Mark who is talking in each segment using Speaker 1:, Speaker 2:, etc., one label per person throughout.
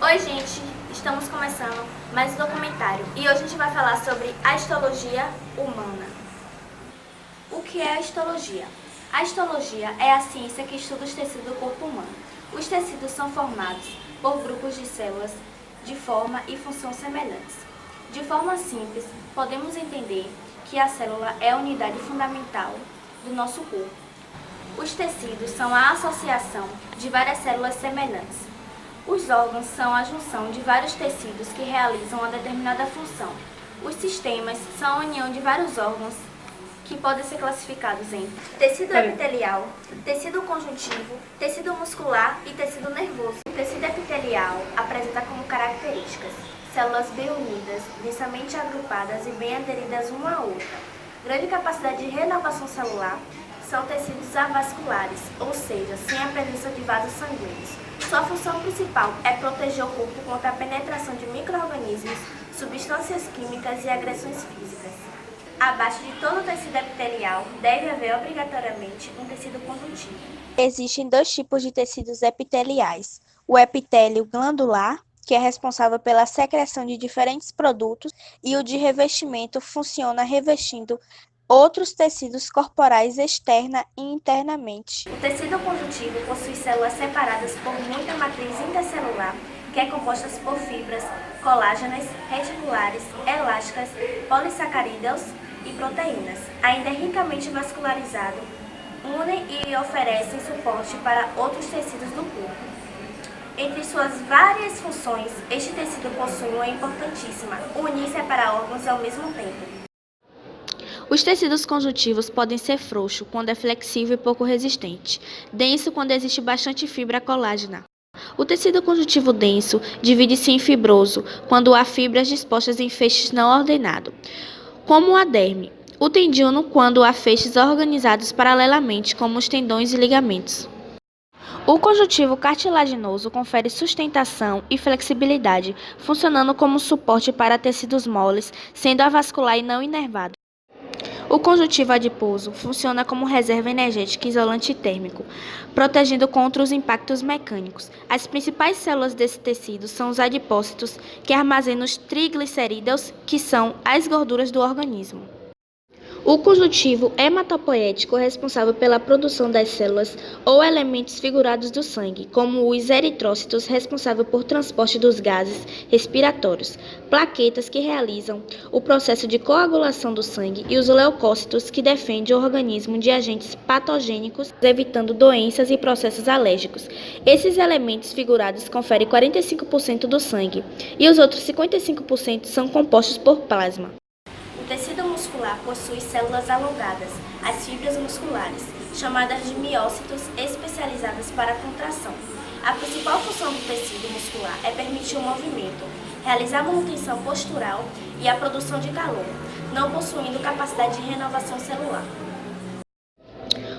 Speaker 1: Oi, gente! Estamos começando mais um documentário e hoje a gente vai falar sobre a histologia humana. O que é a histologia? A histologia é a ciência que estuda os tecidos do corpo humano. Os tecidos são formados por grupos de células de forma e função semelhantes. De forma simples, podemos entender que a célula é a unidade fundamental do nosso corpo. Os tecidos são a associação de várias células semelhantes. Os órgãos são a junção de vários tecidos que realizam uma determinada função. Os sistemas são a união de vários órgãos que podem ser classificados em tecido epitelial, tecido conjuntivo, tecido muscular e tecido nervoso. O tecido epitelial apresenta como características células bem unidas, densamente agrupadas e bem aderidas uma à outra. Grande capacidade de renovação celular. São tecidos avasculares, ou seja, sem a presença de vasos sanguíneos. Sua função principal é proteger o corpo contra a penetração de micro-organismos, substâncias químicas e agressões físicas. Abaixo de todo o tecido epitelial, deve haver obrigatoriamente um tecido conjuntivo.
Speaker 2: Existem dois tipos de tecidos epiteliais: o epitélio glandular, que é responsável pela secreção de diferentes produtos, e o de revestimento funciona revestindo outros tecidos corporais externa e internamente.
Speaker 1: O tecido conjuntivo possui células separadas por muita matriz intercelular, que é composta por fibras colágenas, reticulares, elásticas, polissacarídeos e proteínas. Ainda é ricamente vascularizado, unem e oferecem suporte para outros tecidos do corpo. Entre suas várias funções, este tecido possui uma importantíssima: unir e separar órgãos ao mesmo tempo.
Speaker 3: Os tecidos conjuntivos podem ser frouxo, quando é flexível e pouco resistente, denso, quando existe bastante fibra colágena. O tecido conjuntivo denso divide-se em fibroso, quando há fibras dispostas em feixes não ordenados, como a derme. O tendino, quando há feixes organizados paralelamente, como os tendões e ligamentos. O conjuntivo cartilaginoso confere sustentação e flexibilidade, funcionando como suporte para tecidos moles, sendo avascular e não inervado. O conjuntivo adiposo funciona como reserva energética e isolante térmico, protegendo contra os impactos mecânicos. As principais células desse tecido são os adipócitos, que armazenam os triglicerídeos, que são as gorduras do organismo. O conjuntivo hematopoético é responsável pela produção das células ou elementos figurados do sangue, como os eritrócitos, responsável por transporte dos gases respiratórios, plaquetas que realizam o processo de coagulação do sangue e os leucócitos que defendem o organismo de agentes patogênicos, evitando doenças e processos alérgicos. Esses elementos figurados conferem 45% do sangue e os outros 55% são compostos por plasma.
Speaker 1: O tecido muscular possui células alongadas, as fibras musculares, chamadas de miócitos, especializadas para a contração. A principal função do tecido muscular é permitir o movimento, realizar a manutenção postural e a produção de calor, não possuindo capacidade de renovação celular.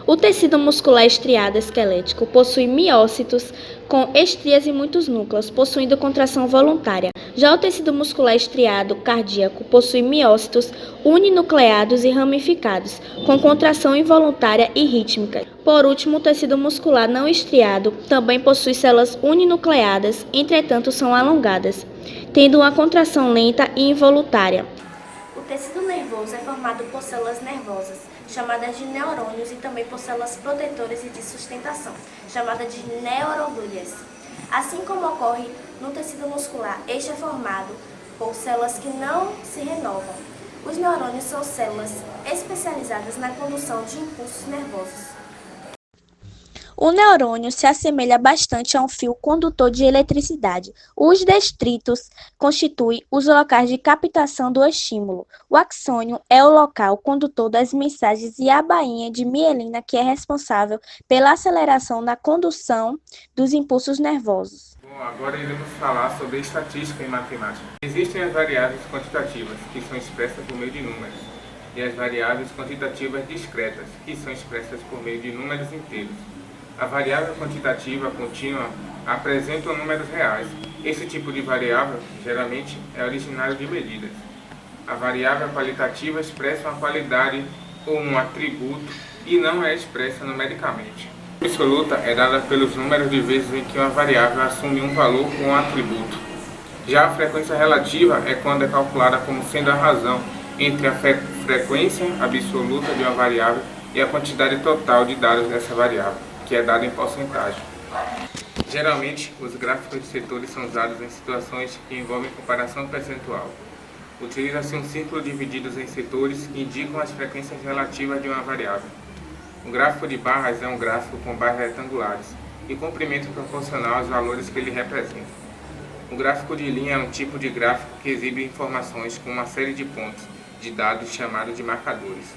Speaker 3: O tecido muscular estriado esquelético possui miócitos com estrias e muitos núcleos, possuindo contração voluntária. Já o tecido muscular estriado cardíaco possui miócitos uninucleados e ramificados, com contração involuntária e rítmica. Por último, o tecido muscular não estriado também possui células uninucleadas, entretanto são alongadas, tendo uma contração lenta e involuntária.
Speaker 1: O tecido nervoso é formado por células nervosas, chamadas de neurônios, e também por células protetoras e de sustentação, chamadas de neuroglúteas. Assim como ocorre no tecido muscular, este é formado por células que não se renovam. Os neurônios são células especializadas na condução de impulsos nervosos.
Speaker 2: O neurônio se assemelha bastante a um fio condutor de eletricidade. Os detritos constituem os locais de captação do estímulo. O axônio é o local condutor das mensagens e a bainha de mielina que é responsável pela aceleração na condução dos impulsos nervosos.
Speaker 4: Bom, agora iremos falar sobre estatística e matemática. Existem as variáveis quantitativas, que são expressas por meio de números, e as variáveis quantitativas discretas, que são expressas por meio de números inteiros. A variável quantitativa contínua apresenta números reais. Esse tipo de variável, geralmente, é originário de medidas. A variável qualitativa expressa uma qualidade ou um atributo e não é expressa numericamente. Absoluta é dada pelos números de vezes em que uma variável assume um valor com um atributo. Já a frequência relativa é quando é calculada como sendo a razão entre a frequência absoluta de uma variável e a quantidade total de dados dessa variável, que é dada em porcentagem. Geralmente, os gráficos de setores são usados em situações que envolvem comparação percentual. Utiliza-se um círculo dividido em setores que indicam as frequências relativas de uma variável. Um gráfico de barras é um gráfico com barras retangulares e comprimento proporcional aos valores que ele representa. Um gráfico de linha é um tipo de gráfico que exibe informações com uma série de pontos de dados chamados de marcadores,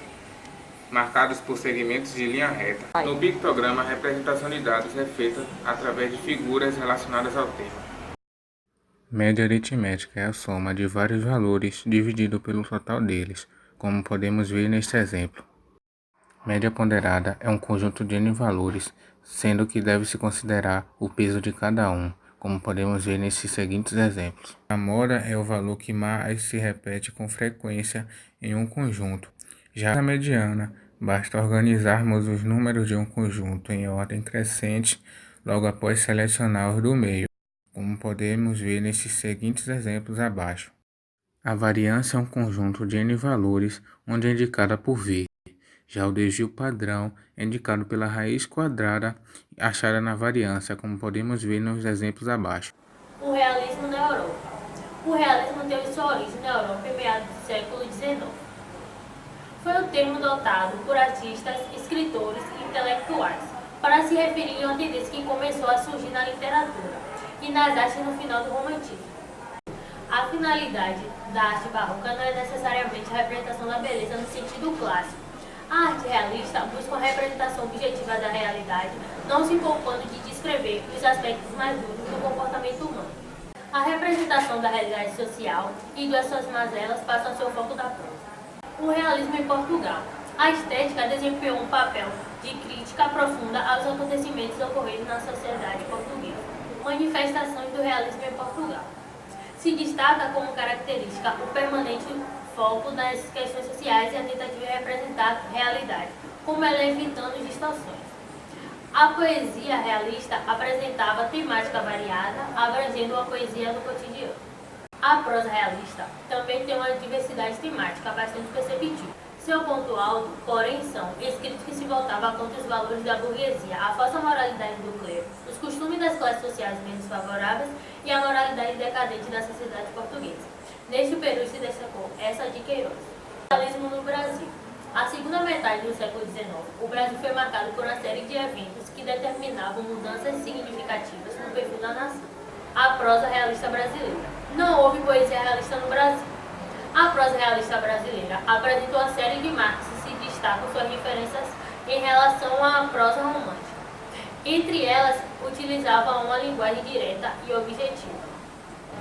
Speaker 4: marcados por segmentos de linha reta. No pictograma, a representação de dados é feita através de figuras relacionadas ao tema. Média aritmética é a soma de vários valores dividido pelo total deles, como podemos ver neste exemplo. Média ponderada é um conjunto de N valores, sendo que deve-se considerar o peso de cada um, como podemos ver nesses seguintes exemplos. A mora é o valor que mais se repete com frequência em um conjunto. Já a mediana, basta organizarmos os números de um conjunto em ordem crescente logo após selecionar os do meio, como podemos ver nesses seguintes exemplos abaixo. A variância é um conjunto de N valores, onde é indicada por V. Já o desvio padrão é indicado pela raiz quadrada achada na variância, como podemos ver nos exemplos abaixo.
Speaker 5: O realismo na Europa. O realismo teve sua origem na Europa em meados do século XIX. Foi um termo adotado por artistas, escritores e intelectuais para se referir a uma tendência que começou a surgir na literatura e nas artes no final do romantismo. A finalidade da arte barroca não é necessariamente a representação da beleza no sentido clássico. A arte realista busca uma representação objetiva da realidade, não se poupando de descrever os aspectos mais duros do comportamento humano. A representação da realidade social e das suas mazelas passa a ser o foco da prosa. O realismo em Portugal. A estética desempenhou um papel de crítica profunda aos acontecimentos ocorridos na sociedade portuguesa. Manifestações do realismo em Portugal. Se destaca como característica o permanente foco das questões sociais e a tentativa de representar a realidade, como ela evitando distorções. A poesia realista apresentava temática variada, abrangendo a poesia do cotidiano. A prosa realista também tem uma diversidade temática bastante perceptível. Seu ponto alto, porém, são escritos que se voltavam contra os valores da burguesia, a falsa moralidade do clero, os costumes das classes sociais menos favoráveis e a moralidade decadente da sociedade portuguesa. Neste período se destacou essa de Queiroz. O realismo no Brasil. A segunda metade do século XIX, o Brasil foi marcado por uma série de eventos que determinavam mudanças significativas no perfil da nação. A prosa realista brasileira. Não houve poesia realista no Brasil. A prosa realista brasileira apresentou uma série de marcos e se destacam suas diferenças em relação à prosa romântica. Entre elas, utilizava uma linguagem direta e objetiva.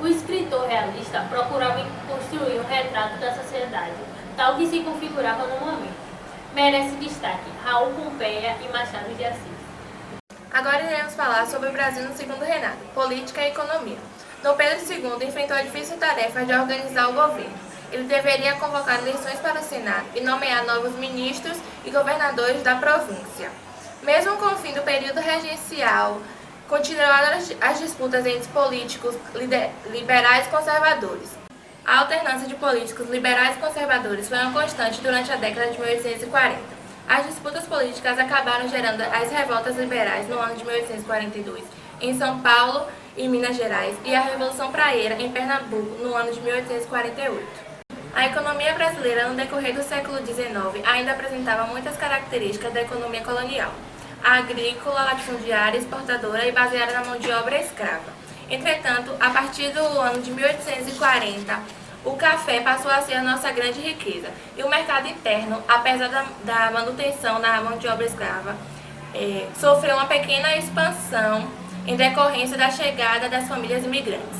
Speaker 5: O escritor realista procurava construir um retrato da sociedade, tal que se configurava no momento. Merece destaque Raul Pompeia e Machado de Assis.
Speaker 6: Agora iremos falar sobre o Brasil no segundo reinado, política e economia. Dom Pedro II enfrentou a difícil tarefa de organizar o governo. Ele deveria convocar eleições para o Senado e nomear novos ministros e governadores da província. Mesmo com o fim do período regencial, continuaram as disputas entre políticos liberais e conservadores. A alternância de políticos liberais e conservadores foi uma constante durante a década de 1840. As disputas políticas acabaram gerando as revoltas liberais no ano de 1842, em São Paulo e Minas Gerais, e a Revolução Praieira, em Pernambuco, no ano de 1848. A economia brasileira, no decorrer do século XIX, ainda apresentava muitas características da economia colonial. Agrícola, latifundiária, exportadora e baseada na mão de obra escrava. Entretanto, a partir do ano de 1840, o café passou a ser a nossa grande riqueza e o mercado interno, apesar da manutenção da mão de obra escrava, sofreu uma pequena expansão em decorrência da chegada das famílias imigrantes.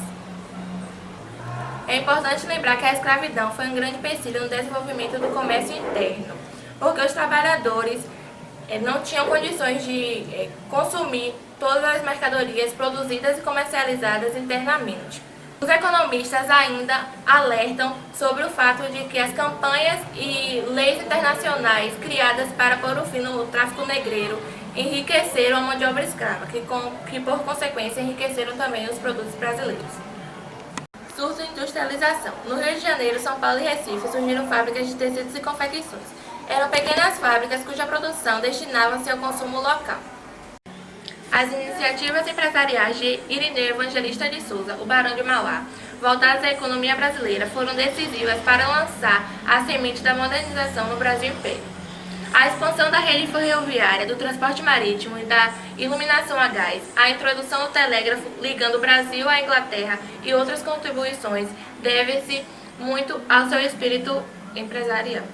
Speaker 6: É importante lembrar que a escravidão foi um grande empecilho no desenvolvimento do comércio interno, porque os trabalhadores não tinham condições de consumir todas as mercadorias produzidas e comercializadas internamente. Os economistas ainda alertam sobre o fato de que as campanhas e leis internacionais criadas para pôr o fim no tráfico negreiro enriqueceram a mão de obra escrava, que por consequência enriqueceram também os produtos brasileiros. Surto de industrialização. No Rio de Janeiro, São Paulo e Recife surgiram fábricas de tecidos e confecções. Eram pequenas fábricas cuja produção destinava-se ao consumo local. As iniciativas empresariais de Irineu Evangelista de Souza, o Barão de Mauá, voltadas à economia brasileira, foram decisivas para lançar a semente da modernização no Brasil Império. A expansão da rede ferroviária, do transporte marítimo e da iluminação a gás, a introdução do telégrafo ligando o Brasil à Inglaterra e outras contribuições deve-se muito ao seu espírito empresarial.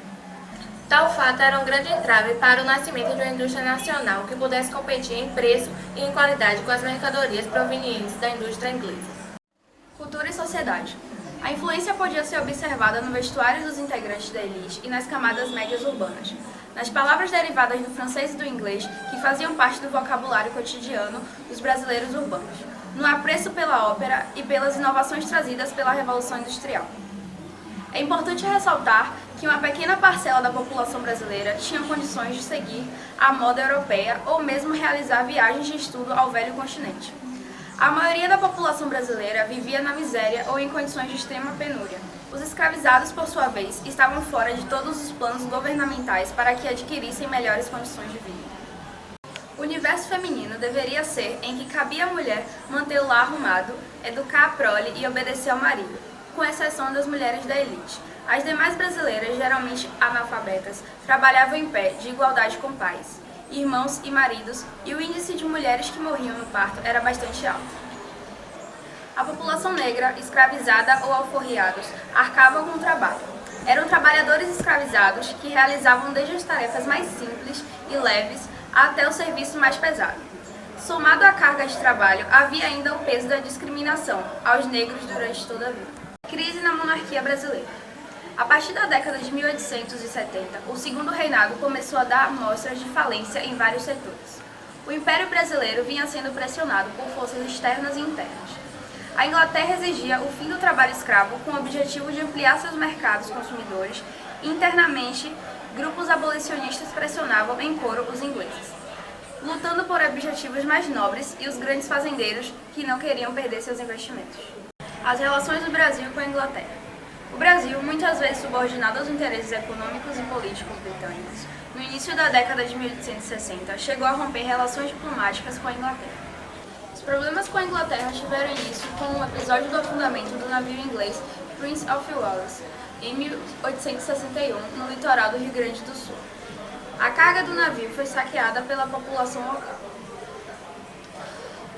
Speaker 6: Tal fato era um grande entrave para o nascimento de uma indústria nacional que pudesse competir em preço e em qualidade com as mercadorias provenientes da indústria inglesa.
Speaker 7: Cultura e sociedade. A influência podia ser observada no vestuário dos integrantes da elite e nas camadas médias urbanas, nas palavras derivadas do francês e do inglês que faziam parte do vocabulário cotidiano dos brasileiros urbanos, no apreço pela ópera e pelas inovações trazidas pela Revolução Industrial. É importante ressaltar que uma pequena parcela da população brasileira tinha condições de seguir a moda europeia ou mesmo realizar viagens de estudo ao velho continente. A maioria da população brasileira vivia na miséria ou em condições de extrema penúria. Os escravizados, por sua vez, estavam fora de todos os planos governamentais para que adquirissem melhores condições de vida. O universo feminino deveria ser em que cabia à mulher manter o lar arrumado, educar a prole e obedecer ao marido, com exceção das mulheres da elite. As demais brasileiras, geralmente analfabetas, trabalhavam em pé, de igualdade com pais, irmãos e maridos, e o índice de mulheres que morriam no parto era bastante alto. A população negra, escravizada ou alforriados, arcava com o trabalho. Eram trabalhadores escravizados que realizavam desde as tarefas mais simples e leves até o serviço mais pesado. Somado à carga de trabalho, havia ainda o peso da discriminação aos negros durante toda a vida. Crise na monarquia brasileira. A partir da década de 1870, o segundo reinado começou a dar mostras de falência em vários setores. O Império Brasileiro vinha sendo pressionado por forças externas e internas. A Inglaterra exigia o fim do trabalho escravo com o objetivo de ampliar seus mercados consumidores e, internamente, grupos abolicionistas pressionavam em coro os ingleses, lutando por objetivos mais nobres e os grandes fazendeiros que não queriam perder seus investimentos. As relações do Brasil com a Inglaterra. O Brasil, muitas vezes subordinado aos interesses econômicos e políticos britânicos, no início da década de 1860, chegou a romper relações diplomáticas com a Inglaterra. Os problemas com a Inglaterra tiveram início com o episódio do afundamento do navio inglês Prince of Wales, em 1861, no litoral do Rio Grande do Sul. A carga do navio foi saqueada pela população local.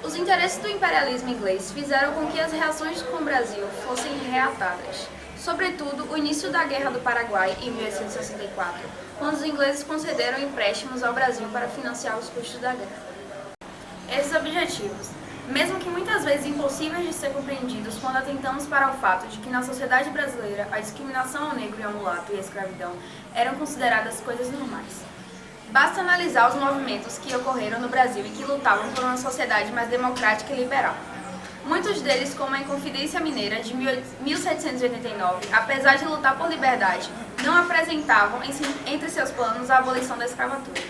Speaker 7: Os interesses do imperialismo inglês fizeram com que as relações com o Brasil fossem reatadas. Sobretudo, o início da Guerra do Paraguai, em 1864, quando os ingleses concederam empréstimos ao Brasil para financiar os custos da guerra. Esses objetivos, mesmo que muitas vezes impossíveis de ser compreendidos quando atentamos para o fato de que na sociedade brasileira a discriminação ao negro e ao mulato e a escravidão eram consideradas coisas normais. Basta analisar os movimentos que ocorreram no Brasil e que lutavam por uma sociedade mais democrática e liberal. Muitos deles, como a Inconfidência Mineira de 1789, apesar de lutar por liberdade, não apresentavam entre seus planos a abolição da escravatura.